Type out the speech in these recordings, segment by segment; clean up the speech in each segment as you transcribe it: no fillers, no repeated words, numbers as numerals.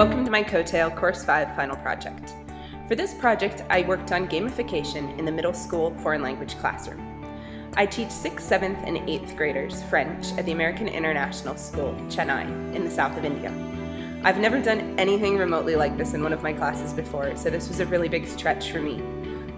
Welcome to my Coetail Course 5 final project. For this project, I worked on gamification in the middle school foreign language classroom. I teach 6th, 7th, and 8th graders French at the American International School, Chennai, in the south of India. I've never done anything remotely like this in one of my classes before, so this was a really big stretch for me.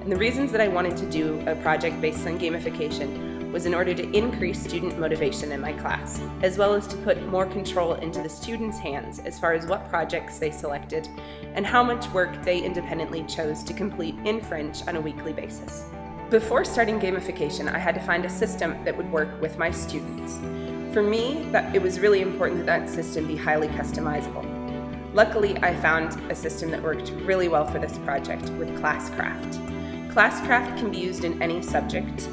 And the reasons that I wanted to do a project based on gamification was in order to increase student motivation in my class, as well as to put more control into the students' hands as far as what projects they selected and how much work they independently chose to complete in French on a weekly basis. Before starting gamification, I had to find a system that would work with my students. For me, it was really important that system be highly customizable. Luckily, I found a system that worked really well for this project with Classcraft. Classcraft can be used in any subject.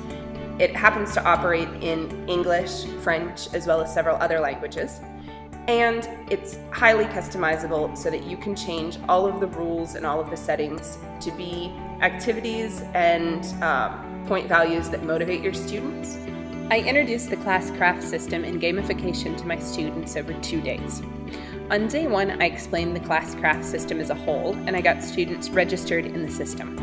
It happens to operate in English, French, as well as several other languages. And it's highly customizable so that you can change all of the rules and all of the settings to be activities and point values that motivate your students. I introduced the Classcraft system and gamification to my students over 2 days. On day 1, I explained the Classcraft system as a whole, and I got students registered in the system.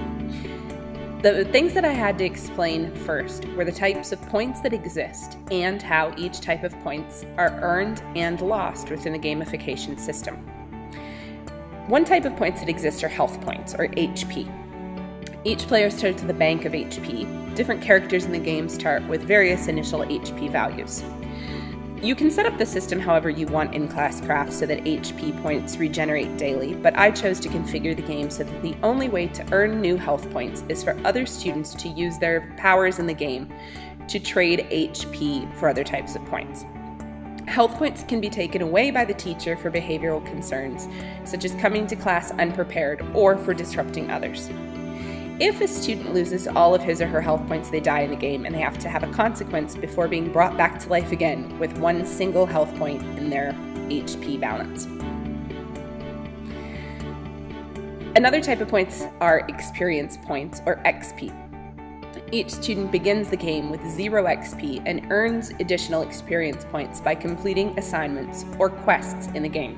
The things that I had to explain first were the types of points that exist and how each type of points are earned and lost within the gamification system. One type of points that exist are health points, or HP. Each player starts with a bank of HP. Different characters in the game start with various initial HP values. You can set up the system however you want in Classcraft so that HP points regenerate daily, but I chose to configure the game so that the only way to earn new health points is for other students to use their powers in the game to trade HP for other types of points. Health points can be taken away by the teacher for behavioral concerns, such as coming to class unprepared or for disrupting others. If a student loses all of his or her health points, they die in the game and they have to have a consequence before being brought back to life again with one single health point in their HP balance. Another type of points are experience points, or XP. Each student begins the game with 0 XP and earns additional experience points by completing assignments or quests in the game.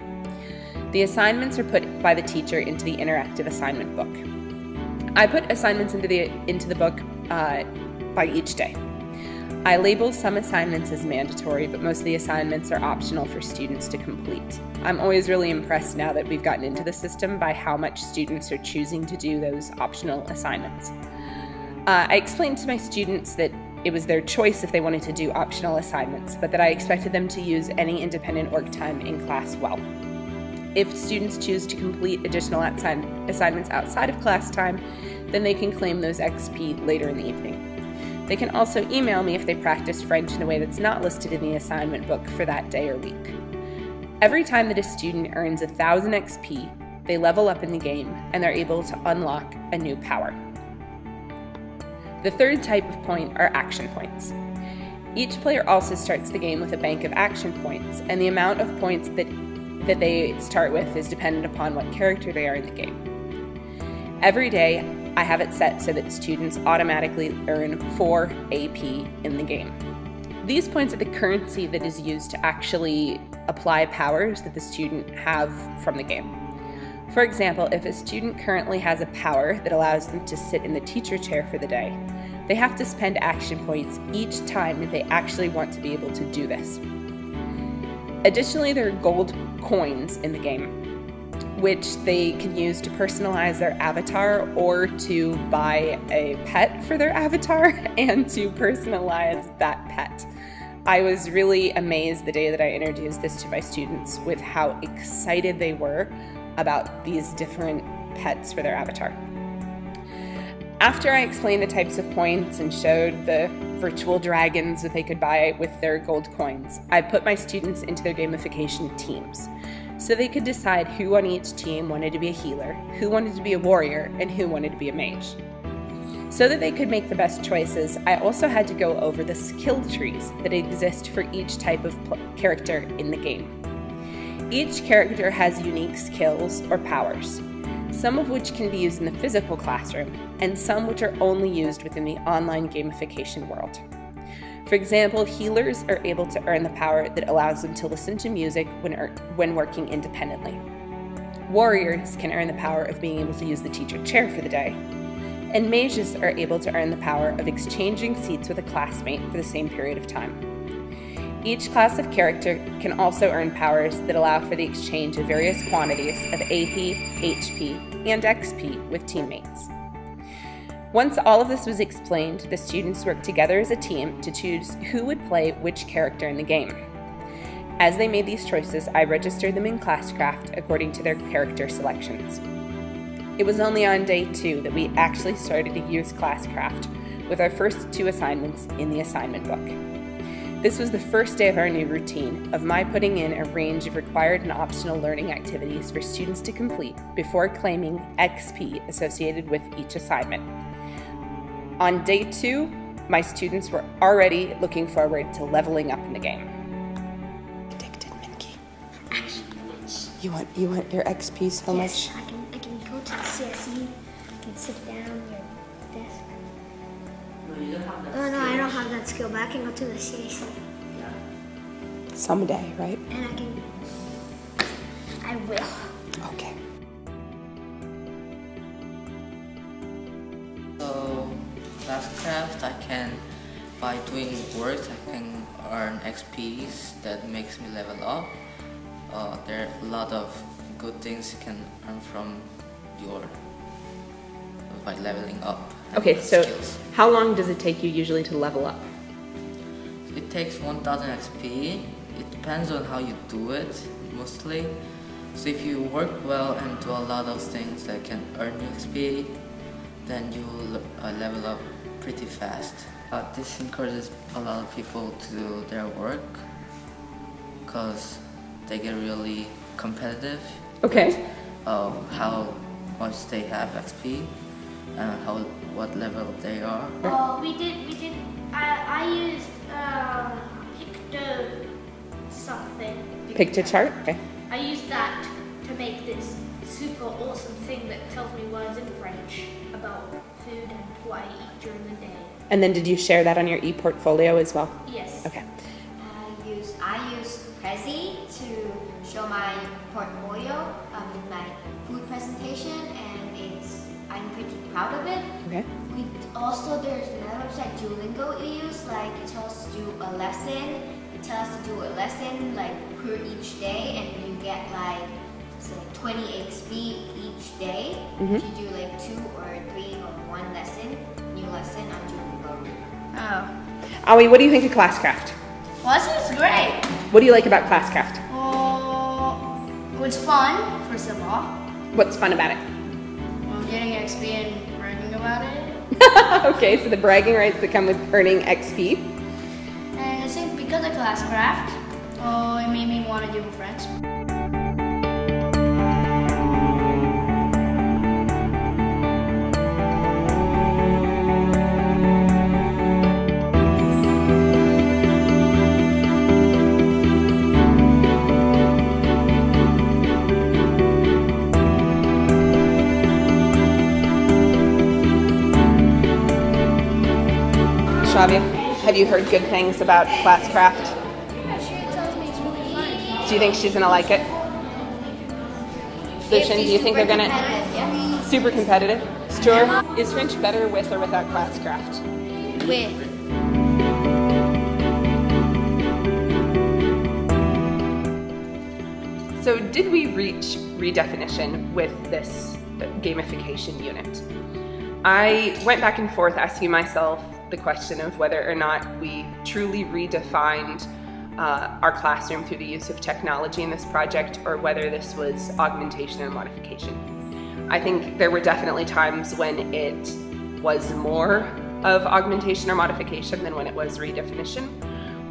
The assignments are put by the teacher into the interactive assignment book. I put assignments into the book by each day. I label some assignments as mandatory, but most of the assignments are optional for students to complete. I'm always really impressed now that we've gotten into the system by how much students are choosing to do those optional assignments. I explained to my students that it was their choice if they wanted to do optional assignments, but that I expected them to use any independent work time in class well. If students choose to complete additional assignments outside of class time, then they can claim those XP later in the evening. They can also email me if they practice French in a way that's not listed in the assignment book for that day or week. Every time that a student earns 1,000 XP, they level up in the game and they're able to unlock a new power. The third type of point are action points. Each player also starts the game with a bank of action points, and the amount of points that they start with is dependent upon what character they are in the game. Every day, I have it set so that students automatically earn 4 AP in the game. These points are the currency that is used to actually apply powers that the student have from the game. For example, if a student currently has a power that allows them to sit in the teacher chair for the day, they have to spend action points each time that they actually want to be able to do this. Additionally, there are gold coins in the game, which they can use to personalize their avatar or to buy a pet for their avatar and to personalize that pet. I was really amazed the day that I introduced this to my students with how excited they were about these different pets for their avatar. After I explained the types of points and showed the virtual dragons that they could buy with their gold coins, I put my students into their gamification teams so they could decide who on each team wanted to be a healer, who wanted to be a warrior, and who wanted to be a mage. So that they could make the best choices, I also had to go over the skill trees that exist for each type of character in the game. Each character has unique skills or powers, some of which can be used in the physical classroom, and some which are only used within the online gamification world. For example, healers are able to earn the power that allows them to listen to music when working independently. Warriors can earn the power of being able to use the teacher chair for the day. And mages are able to earn the power of exchanging seats with a classmate for the same period of time. Each class of character can also earn powers that allow for the exchange of various quantities of AP, HP, and XP with teammates. Once all of this was explained, the students worked together as a team to choose who would play which character in the game. As they made these choices, I registered them in Classcraft according to their character selections. It was only on day 2 that we actually started to use Classcraft with our first 2 assignments in the assignment book. This was the first day of our new routine of my putting in a range of required and optional learning activities for students to complete before claiming XP associated with each assignment. On day 2, my students were already looking forward to leveling up in the game. Addicted, Minky. You want your XP so much? Yes, I can go to the CSE, I can sit down on your desk. No, you don't have that Oh no, I don't have that skill, but I can go to the CSE. Yeah. Someday, right? And I will. Okay. So, Classcraft, I can, by doing work, I can earn XPs that makes me level up. There are a lot of good things you can earn from by leveling up. Okay, so skills. how long does it take you usually to level up? It takes 1000 XP. It depends on how you do it, mostly. So if you work well and do a lot of things that can earn you XP, then you will level up pretty fast. This encourages a lot of people to do their work because they get really competitive. Okay. How much they have XP and what level they are. We did. I used something. Picked a chart? Okay. I used that to make this super awesome thing that tells me words in French about food and what I eat during the day. And then did you share that on your e-portfolio as well? Yes. Okay. I use Prezi to show my portfolio with my food presentation, and I'm pretty proud of it. Okay. There's another website, Duolingo, we use. Like, it tells us to do a lesson. It tells us to do a lesson like per each day, and you get like 20 XP each day. If you do like 2 or 3 or 1 lesson, new lesson on Duolingo. Oh. Aoi, what do you think of Classcraft? Well, this is great. What do you like about Classcraft? It was fun, first of all. What's fun about it? Well, getting XP and bragging about it. Okay, so the bragging rights that come with earning XP. And I think because of Classcraft, it made me want to do with friends. Shavia, have you heard good things about Classcraft? Yeah, she tells me it's really fun. Do you think she's gonna like it? Lucian, do you think they're gonna super competitive? Stuart, is French better with or without Classcraft? With. So did we reach redefinition with this gamification unit? I went back and forth asking myself the question of whether or not we truly redefined our classroom through the use of technology in this project, or whether this was augmentation and modification. I think there were definitely times when it was more of augmentation or modification than when it was redefinition.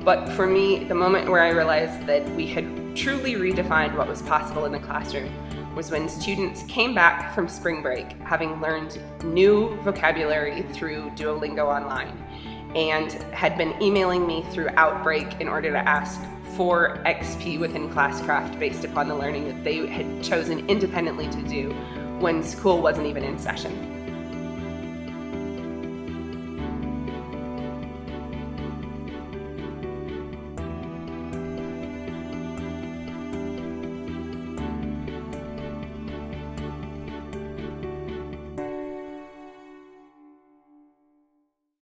But for me, the moment where I realized that we had truly redefined what was possible in the classroom was when students came back from spring break having learned new vocabulary through Duolingo online and had been emailing me through Outbreak in order to ask for XP within Classcraft based upon the learning that they had chosen independently to do when school wasn't even in session.